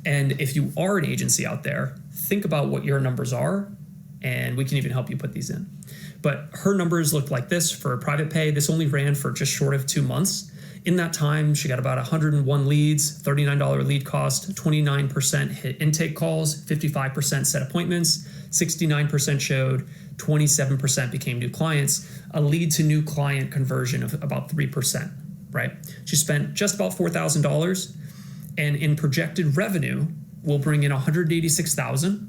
And if you are an agency out there, think about what your numbers are, and we can even help you put these in. But her numbers looked like this for private pay. This only ran for just short of 2 months. In that time, she got about 101 leads, $39 lead cost, 29% hit intake calls, 55% set appointments, 69% showed, 27% became new clients, a lead to new client conversion of about 3%, right? She spent just about $4,000, and in projected revenue, will bring in $186,000,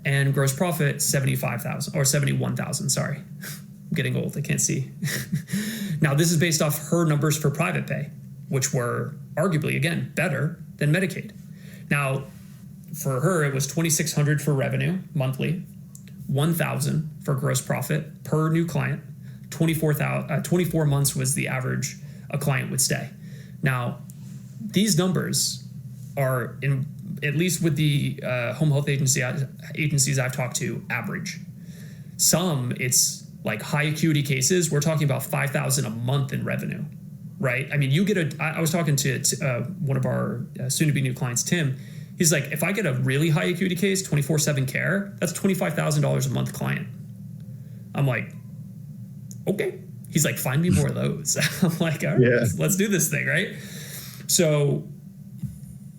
and gross profit $75,000 or $71,000. Sorry, I'm getting old. I can't see. Now, this is based off her numbers for private pay, which were arguably, again, better than Medicaid. Now, for her, it was $2,600 for revenue monthly, $1,000 for gross profit per new client. 24 months was the average a client would stay. Now, these numbers are, in at least with the home health agencies I've talked to, average. Some, it's like high acuity cases, we're talking about $5,000 a month in revenue, right? I mean, you get I was talking to one of our soon-to-be new clients, Tim. He's like, if I get a really high acuity case, 24/7 care, that's $25,000 a month client. I'm like, okay. He's like, find me more of those. I'm like, all right, yeah, let's do this thing, right? So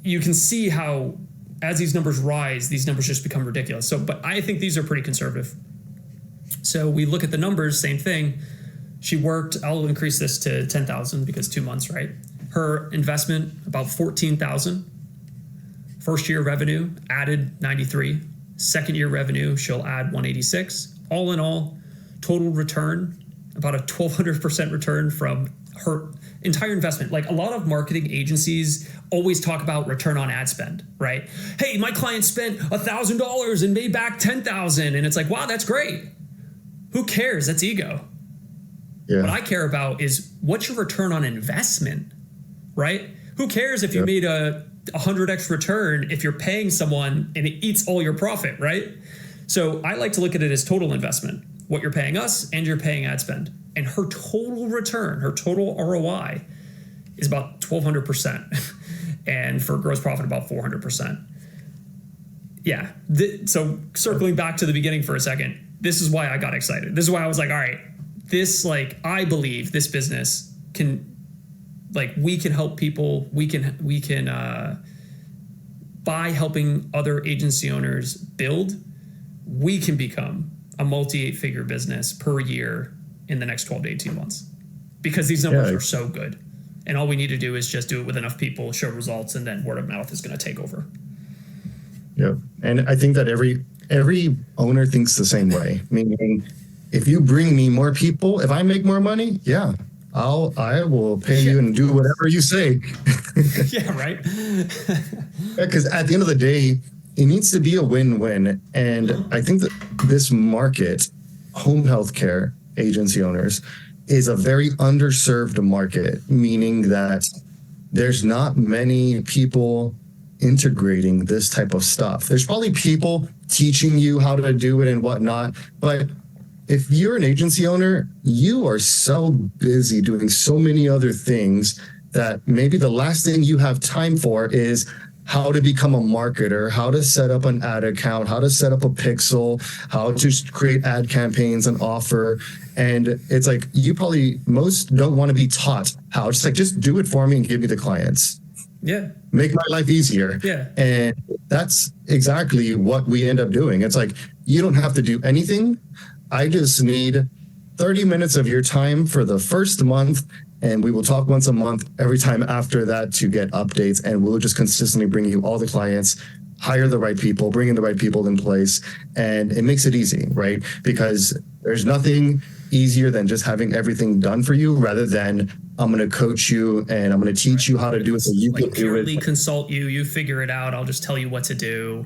you can see how as these numbers rise, these numbers just become ridiculous. So, but I think these are pretty conservative. So we look at the numbers, same thing. She worked, I'll increase this to 10,000 because 2 months, right? Her investment, about 14,000. First year revenue, added 93. Second year revenue, she'll add 186. All in all, total return, about a 1,200% return from her entire investment. Like, a lot of marketing agencies always talk about return on ad spend, right? Hey, my client spent $1,000 and made back 10,000. And it's like, wow, that's great. Who cares? That's ego. Yeah. What I care about is what's your return on investment, right? Who cares if you made a 100x return if you're paying someone and it eats all your profit, right? So I like to look at it as total investment, what you're paying us and you're paying ad spend. And her total return, her total ROI is about 1,200%. And for gross profit, about 400%. Yeah. So circling back to the beginning for a second, this is why I got excited. This is why I was like, all right, I believe this business can, we can help people. We can by helping other agency owners build, we can become a multi-8-figure business per year in the next 12 to 18 months, because these numbers are so good. And all we need to do is just do it with enough people, show results, and then word of mouth is going to take over. Yeah. And I think that every owner thinks the same way, meaning if you bring me more people, if I make more money, I will pay you and do whatever you say. Yeah, right. Because at the end of the day, it needs to be a win-win. And I think that this market, home health care agency owners, is a very underserved market, meaning that there's not many people integrating this type of stuff. There's probably people teaching you how to do it and whatnot, but if you're an agency owner, you are so busy doing so many other things that maybe the last thing you have time for is how to become a marketer, how to set up an ad account, how to set up a pixel, how to create ad campaigns and offer. And it's like, most don't want to be taught how. Just like, just do it for me and give me the clients. Yeah. Make my life easier. Yeah. And that's exactly what we end up doing. It's like, you don't have to do anything. I just need 30 minutes of your time for the first month, and we will talk once a month every time after that to get updates, and we'll just consistently bring you all the clients, hire the right people, bring in the right people in place, and it makes it easy, right? Because there's nothing easier than just having everything done for you, rather than I'm going to coach you and I'm going to teach you how to do it so you can do it. Purely consult you, you figure it out, I'll just tell you what to do.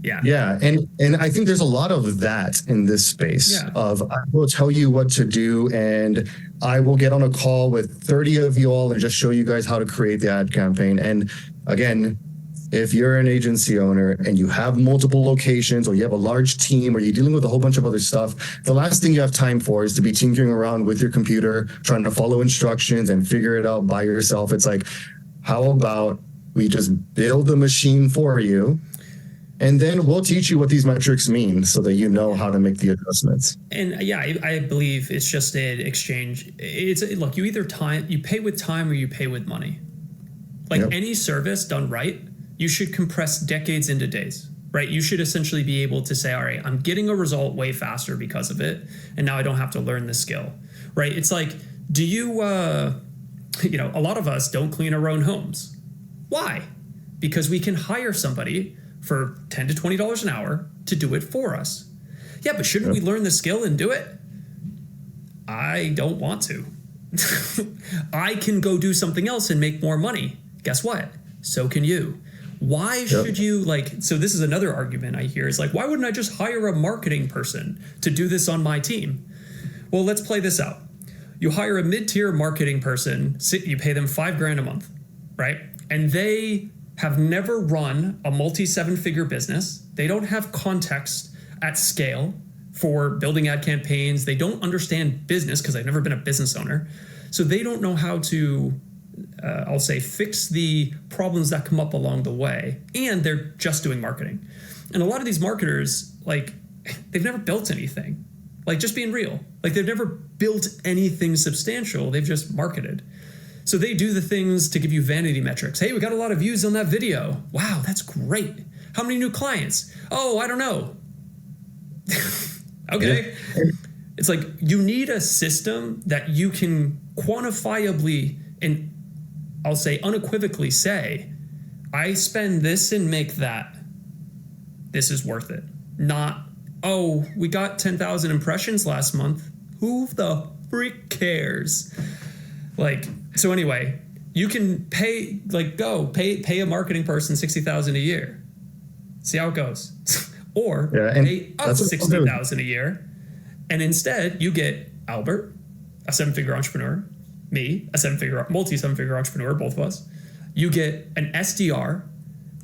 Yeah. Yeah. And I think there's a lot of that in this space of, I will tell you what to do, and I will get on a call with 30 of you all and just show you guys how to create the ad campaign. And again, if you're an agency owner and you have multiple locations, or you have a large team, or you're dealing with a whole bunch of other stuff, the last thing you have time for is to be tinkering around with your computer, trying to follow instructions and figure it out by yourself. It's like, how about we just build the machine for you, and then we'll teach you what these metrics mean so that you know how to make the adjustments. And yeah, I believe it's just an exchange. Look, you pay with time or you pay with money. Like any service done right, you should compress decades into days, right? You should essentially be able to say, all right, I'm getting a result way faster because of it, and now I don't have to learn the skill, right? It's like, do you, a lot of us don't clean our own homes. Why? Because we can hire somebody for $10 to $20 an hour to do it for us. Yeah, but shouldn't we learn the skill and do it? I don't want to. I can go do something else and make more money. Guess what? So can you. Why should you, so this is another argument I hear, is like, why wouldn't I just hire a marketing person to do this on my team? Well, let's play this out. You hire a mid-tier marketing person, you pay them $5,000 a month, right? And they have never run a multi-7-figure business. They don't have context at scale for building ad campaigns. They don't understand business because they've never been a business owner. So they don't know how to, fix the problems that come up along the way. And they're just doing marketing. And a lot of these marketers, they've never built anything. Just being real. They've never built anything substantial. They've just marketed. So they do the things to give you vanity metrics. Hey, we got a lot of views on that video. Wow, that's great. How many new clients? Oh, I don't know. Okay. Yeah. It's like, you need a system that you can quantifiably and I'll say unequivocally say, I spend this and make that. This is worth it. Not, oh, we got 10,000 impressions last month. Who the freak cares? So anyway, you can pay a marketing person $60,000 a year. See how it goes. Or pay us $60,000 a year. And instead you get Albert, a 7-figure entrepreneur, me, a multi-7-figure entrepreneur, both of us. You get an SDR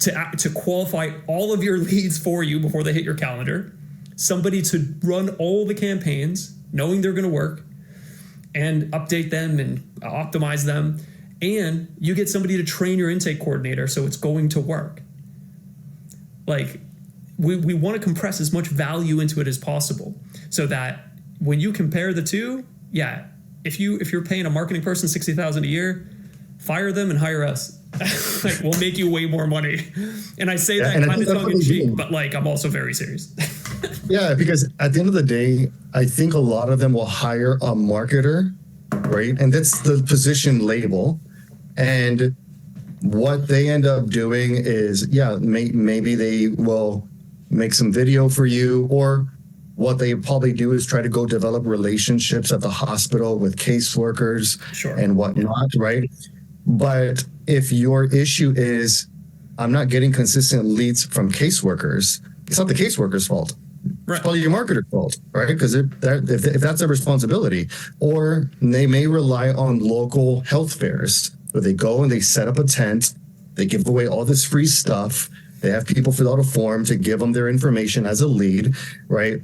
to qualify all of your leads for you before they hit your calendar. Somebody to run all the campaigns, knowing they're going to work, and update them and optimize them. And you get somebody to train your intake coordinator so it's going to work. We want to compress as much value into it as possible so that when you compare the two, if you're paying a marketing person $60,000 a year, fire them and hire us. We'll make you way more money. And I say that kind of tongue in cheek, but I'm also very serious. Yeah, because at the end of the day, I think a lot of them will hire a marketer, right? And that's the position label. And what they end up doing is, maybe they will make some video for you, or what they probably do is try to go develop relationships at the hospital with caseworkers and whatnot, right? But if your issue is, I'm not getting consistent leads from caseworkers, it's not the caseworker's fault. Right. It's probably your marketer's fault, right? Because if that's their responsibility. Or they may rely on local health fairs where they go and they set up a tent, they give away all this free stuff, they have people fill out a form to give them their information as a lead, right?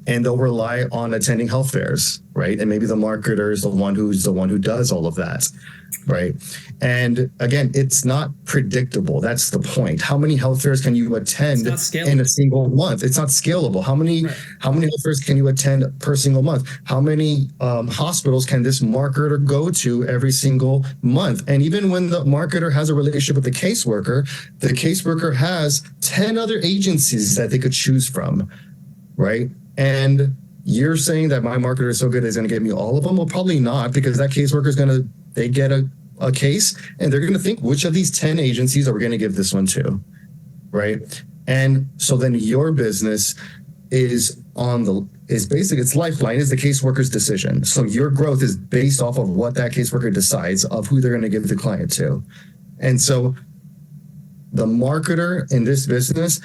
and they'll rely on attending health fairs, right? And maybe the marketer is the one who does all of that, right? And again, it's not predictable. That's the point. How many health fairs can you attend in a single month? It's not scalable. How many health fairs can you attend per single month? How many hospitals can this marketer go to every single month? And even when the marketer has a relationship with the caseworker has 10 other agencies that they could choose from, right? And you're saying that my marketer is so good, he's going to get me all of them? Well, probably not, because that caseworker is they get a case and they're going to think, which of these 10 agencies are we going to give this one to, right? And so then your business is basic. Its lifeline is the caseworker's decision. So your growth is based off of what that caseworker decides of who they're going to give the client to. And so the marketer in this business,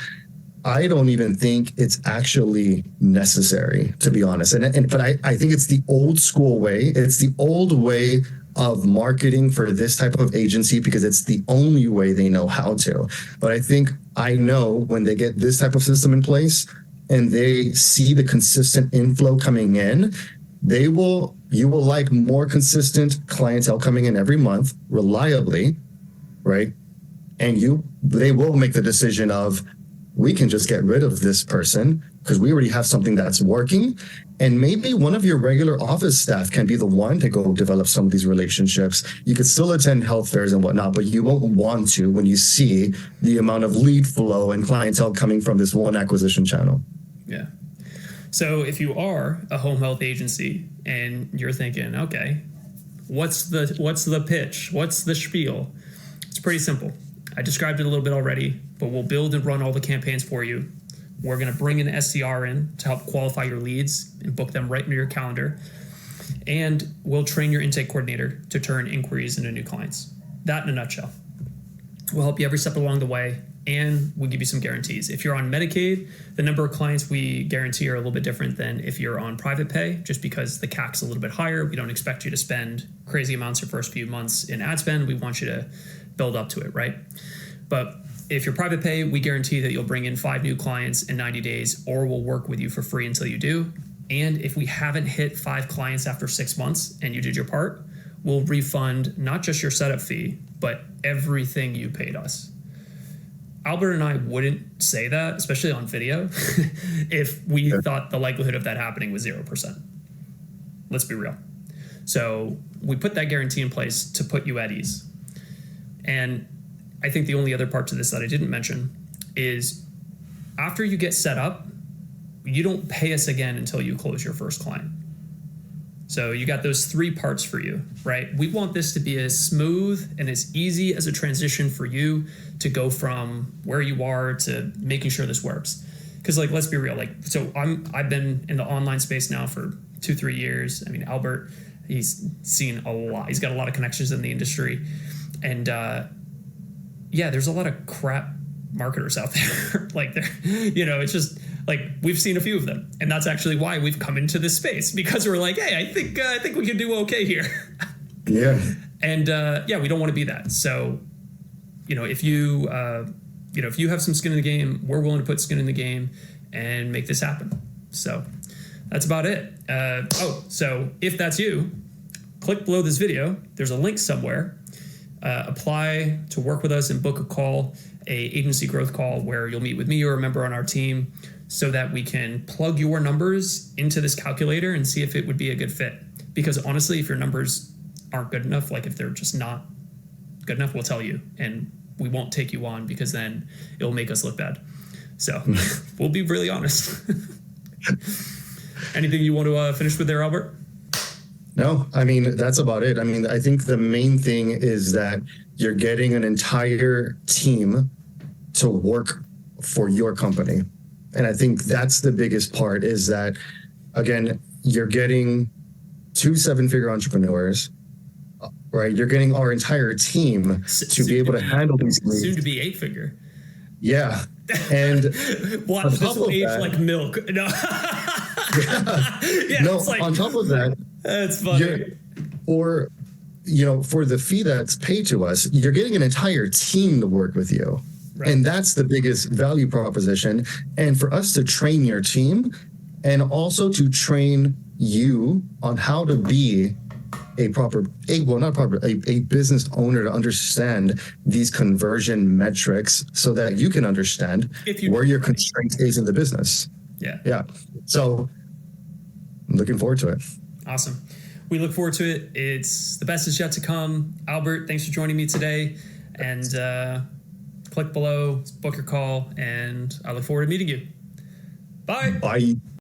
I don't even think it's actually necessary, to be honest. But I think it's the old school way. It's the old way of marketing for this type of agency because it's the only way they know how to. But I know when they get this type of system in place and they see the consistent inflow coming in, you will like more consistent clientele coming in every month reliably, right? And they will make the decision of, we can just get rid of this person because we already have something that's working. And maybe one of your regular office staff can be the one to go develop some of these relationships. You could still attend health fairs and whatnot, but you won't want to when you see the amount of lead flow and clientele coming from this one acquisition channel. Yeah. So if you are a home health agency and you're thinking, okay, what's the pitch? What's the spiel? It's pretty simple. I described it a little bit already, but we'll build and run all the campaigns for you. We're going to bring an SDR in to help qualify your leads and book them right into your calendar. And we'll train your intake coordinator to turn inquiries into new clients. That in a nutshell. We'll help you every step along the way, and we'll give you some guarantees. If you're on Medicaid, the number of clients we guarantee are a little bit different than if you're on private pay, just because the CAC's a little bit higher. We don't expect you to spend crazy amounts your first few months in ad spend. We want you to build up to it, right? But if you're private pay, we guarantee that you'll bring in 5 new clients in 90 days, or we'll work with you for free until you do. And if we haven't hit 5 clients after 6 months and you did your part, we'll refund not just your setup fee, but everything you paid us. Albert and I wouldn't say that, especially on video, if we thought the likelihood of that happening was 0%. Let's be real. So we put that guarantee in place to put you at ease. And I think the only other part to this that I didn't mention is after you get set up, you don't pay us again until you close your first client. So you got those 3 parts for you, right? We want this to be as smooth and as easy as a transition for you to go from where you are to making sure this works. Because let's be real, I've been in the online space now for 2-3 years. I mean, Albert, he's seen a lot. He's got a lot of connections in the industry. And there's a lot of crap marketers out there. It's just we've seen a few of them, and that's actually why we've come into this space, because we're like, hey, I think we can do okay here. Yeah. And we don't want to be that. So, if you have some skin in the game, we're willing to put skin in the game and make this happen. So that's about it. So if that's you, click below this video. There's a link somewhere. Apply to work with us and book a call, a agency growth call, where you'll meet with me or a member on our team so that we can plug your numbers into this calculator and see if it would be a good fit. Because honestly, if your numbers aren't good enough, if they're just not good enough, we'll tell you, and we won't take you on, because then it'll make us look bad. So we'll be really honest. Anything you want to finish with there, Albert? No, I mean, that's about it. I mean, I think the main thing is that you're getting an entire team to work for your company. And I think that's the biggest part, is that, again, you're getting 2 7-figure entrepreneurs, right? You're getting our entire team to be able to handle these leads. Soon to be 8-figure. Yeah. And watch this will age like milk. No. On top of that, that's funny. For the fee that's paid to us, you're getting an entire team to work with you. Right. And that's the biggest value proposition. And for us to train your team, and also to train you on how to be a business owner, to understand these conversion metrics so that you can understand where your constraint is in the business. Yeah. So I'm looking forward to it. Awesome. We look forward to it. It's the best is yet to come. Albert, thanks for joining me today. And click below, book your call, and I look forward to meeting you. Bye. Bye.